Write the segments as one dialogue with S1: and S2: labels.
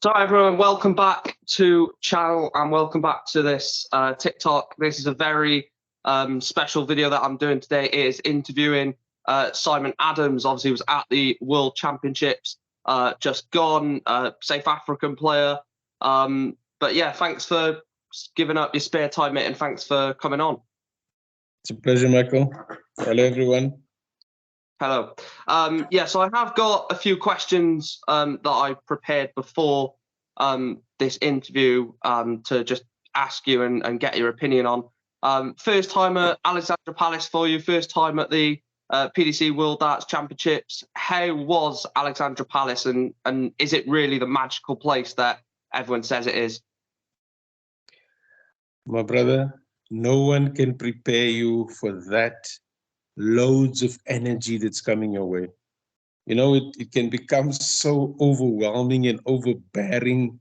S1: So everyone, welcome back to channel and welcome back to this TikTok. This is a very special video that I'm doing today. It is interviewing Simon Adams. Obviously, he was at the World Championships just gone, South African player. But yeah, thanks for giving up your spare time, mate, and thanks for coming on.
S2: It's a pleasure, Michael. Hello, everyone.
S1: Hello. Yeah, so I have got a few questions that I prepared before this interview to just ask you and get your opinion on. First time at Alexandra Palace for you, first time at the PDC World Darts Championships. How was Alexandra Palace, and is it really the magical place that everyone says it is?
S2: My brother, no one can prepare you for that. Loads of energy that's coming your way. You know, it can become so overwhelming and overbearing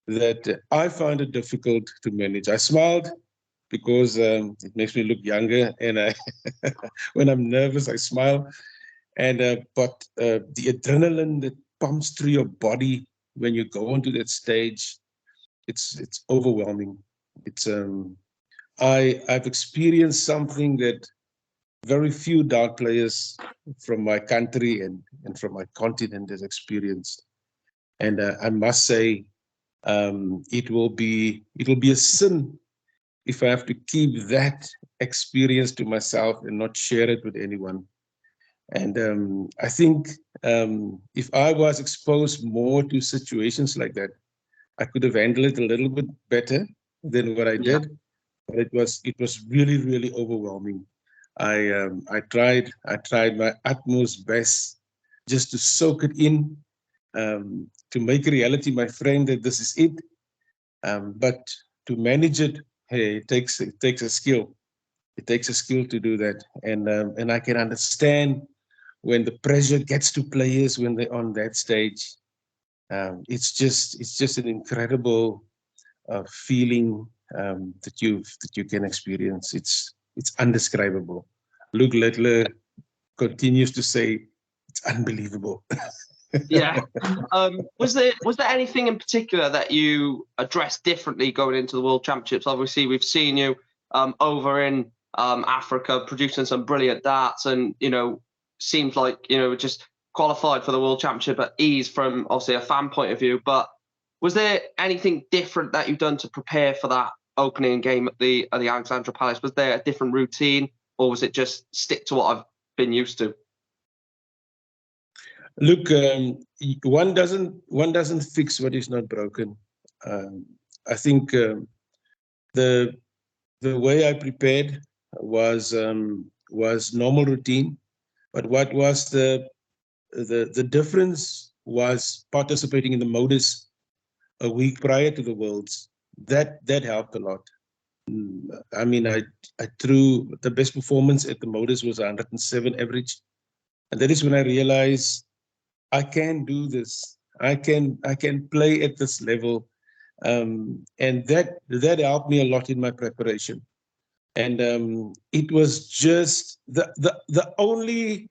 S2: that I find it difficult to manage. I smiled because it makes me look younger, and when I'm nervous, I smile. But the adrenaline that pumps through your body when you go onto that stage, it's overwhelming. It's I've experienced something that very few dart players from my country and from my continent has experienced. And I must say, it will be a sin if I have to keep that experience to myself and not share it with anyone. And I think if I was exposed more to situations like that, I could have handled it a little bit better than what I did. But it was really, really overwhelming. I tried my utmost best just to soak it in, to make reality my friend that this is it. But to manage it, hey, it takes a skill. It takes a skill to do that, and I can understand when the pressure gets to players when they're on that stage. It's just an incredible feeling that you can experience. It's undescribable. Luke Littler continues to say it's unbelievable.
S1: Yeah. Was there anything in particular that you addressed differently going into the World Championships? Obviously, we've seen you over in Africa producing some brilliant darts, and seems like just qualified for the World Championship at ease from obviously a fan point of view. But was there anything different that you've done to prepare for that opening game at the Alexandra Palace? Was there a different routine, or was it just stick to what I've been used to?
S2: Look, one doesn't fix what is not broken. I think the way I prepared was normal routine, but what was the difference was participating in the modus a week prior to the Worlds. That helped a lot. I mean, I threw the best performance at the modus was 107 average, and that is when I realized I can do this. I can play at this level, and that helped me a lot in my preparation. And it was just the only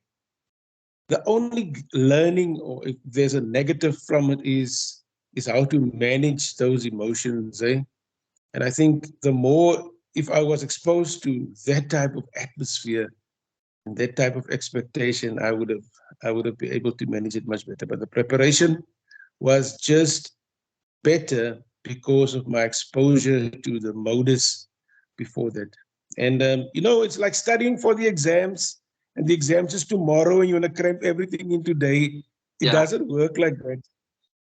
S2: learning, or if there's a negative from it, is how to manage those emotions. And I think the more, if I was exposed to that type of atmosphere and that type of expectation, I would have been able to manage it much better. But the preparation was just better because of my exposure to the modus before that. And it's like studying for the exams, and the exams is tomorrow, and you want to cram everything in today. It doesn't work like that.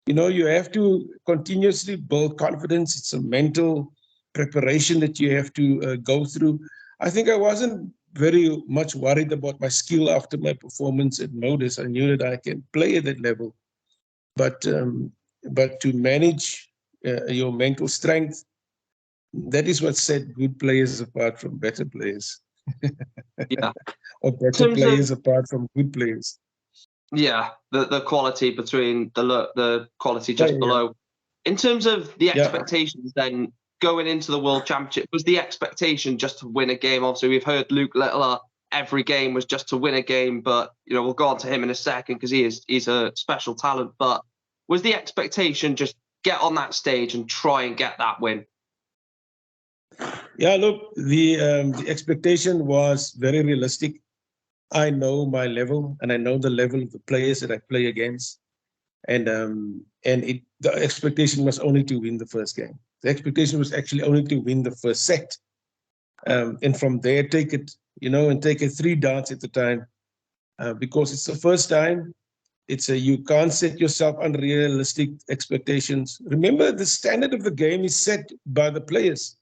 S2: You have to continuously build confidence. It's a mental preparation that you have to go through. I think I wasn't very much worried about my skill after my performance at modus. I knew that I can play at that level, but to manage your mental strength, that is what set good players apart from better players.
S1: Yeah.
S2: Or better players apart from good players.
S1: Yeah, the quality between the quality just below. In terms of the expectations, then going into the World Championship, was the expectation just to win a game? Obviously, we've heard Luke Littler, every game was just to win a game, but we'll go on to him in a second because he's a special talent. But was the expectation just get on that stage and try and get that win?
S2: Yeah, look, the expectation was very realistic. I know my level, and I know the level of the players that I play against, and the expectation was only to win the first game. The expectation was actually only to win the first set, and from there take it, and take it 3 darts at a time, because it's the first time. You can't set yourself unrealistic expectations. Remember, the standard of the game is set by the players,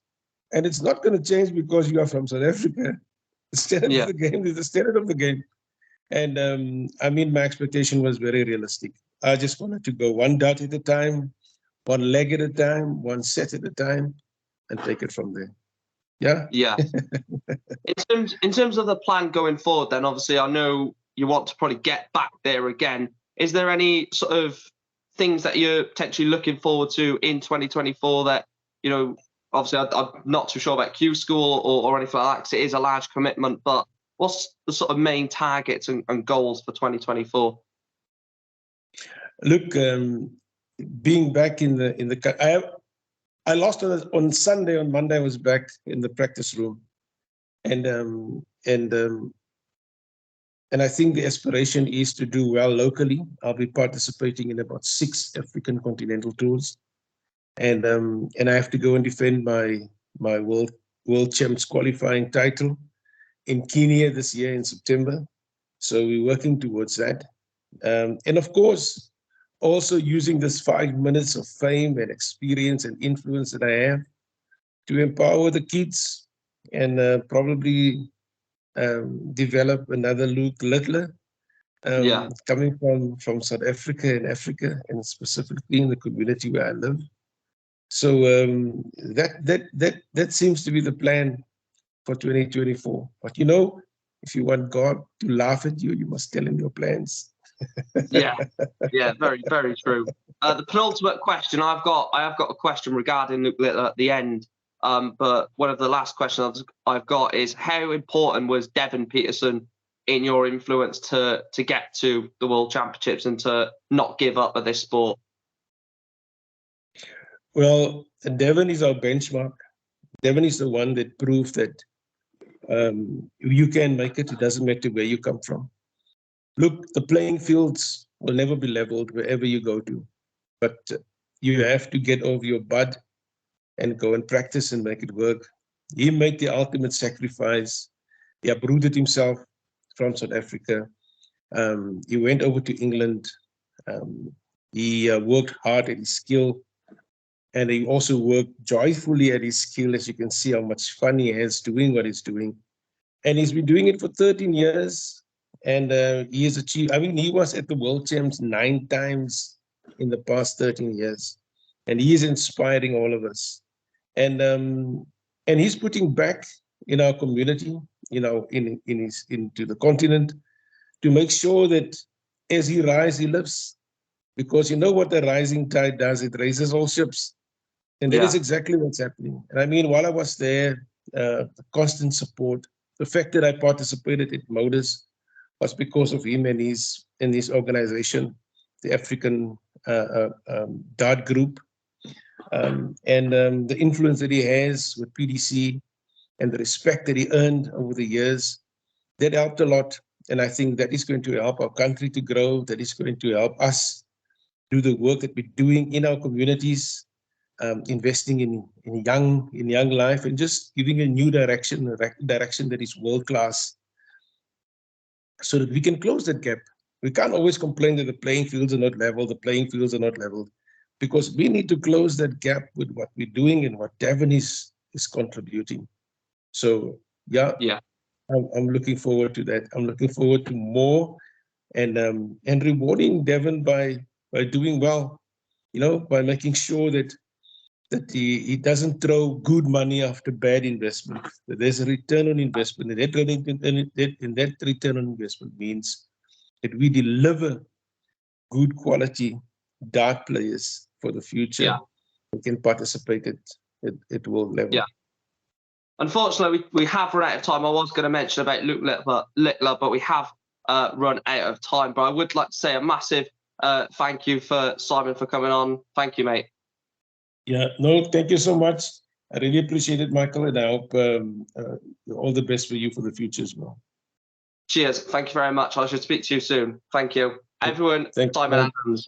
S2: and it's not going to change because you are from South Africa. The standard of the game is the standard of the game. And I mean, my expectation was very realistic. I just wanted to go 1 dart at a time, 1 leg at a time, 1 set at a time, and take it from there. Yeah.
S1: Yeah. in terms of the plan going forward, then obviously I know you want to probably get back there again. Is there any sort of things that you're potentially looking forward to in 2024 that, obviously I'm not too sure about Q School or anything like that, because it is a large commitment, but what's the sort of main targets and goals for 2024?
S2: Look, being back in the I lost on Sunday. On Monday I was back in the practice room, and I think the aspiration is to do well locally. I'll be participating in about 6 African continental tours, and I have to go and defend my world champs qualifying title in Kenya this year in September. So we're working towards that, and of course, also using this 5 minutes of fame and experience and influence that I have to empower the kids and probably develop another Luke Littler, coming from South Africa and specifically in the community where I live. So that seems to be the plan for 2024. But if you want God to laugh at you, you must tell him your plans.
S1: Yeah, very, very true. The penultimate question, I have got a question regarding Luke Littler at the end. But one of the last questions I've got is, how important was Devon Petersen in your influence to get to the World Championships and to not give up at this sport?
S2: Well, Devon is our benchmark. Devon is the one that proved that you can make it. It doesn't matter where you come from. Look, the playing fields will never be leveled wherever you go to, but you have to get over your butt and go and practice and make it work. He made the ultimate sacrifice. He uprooted himself from South Africa. He went over to England. He worked hard at his skill, and he also worked joyfully at his skill, as you can see how much fun he has doing what he's doing. And he's been doing it for 13 years. And he has achieved, he was at the World Champs 9 times in the past 13 years. And he is inspiring all of us. And he's putting back in our community, into the continent, to make sure that as he rises, he lifts. Because you know what the rising tide does? It raises all ships. And that is exactly what's happening. And while I was there, the constant support, the fact that I participated in Modus was because of him and his organization, the African Dart Group, and the influence that he has with PDC and the respect that he earned over the years, that helped a lot. And I think that is going to help our country to grow. That is going to help us do the work that we're doing in our communities, investing in young life, and just giving a new direction, a direction that is world-class, so that we can close that gap. We can't always complain that the playing fields are not level, because we need to close that gap with what we're doing and what Devon is contributing. So I'm looking forward to that. I'm looking forward to more, and rewarding Devon by doing well, by making sure that he doesn't throw good money after bad investment, that there's a return on investment, and that return on investment means that we deliver good quality dart players for the future who can participate at world level.
S1: Yeah. Unfortunately, we have run out of time. I was going to mention about Luke Littler, but we have run out of time. But I would like to say a massive thank you for Simon for coming on. Thank you, mate.
S2: Yeah, no, thank you so much. I really appreciate it, Michael, and I hope all the best for you for the future as well.
S1: Cheers. Thank you very much. I should speak to you soon. Thank you. Everyone,
S2: Thank
S1: Simon
S2: you.
S1: Adams.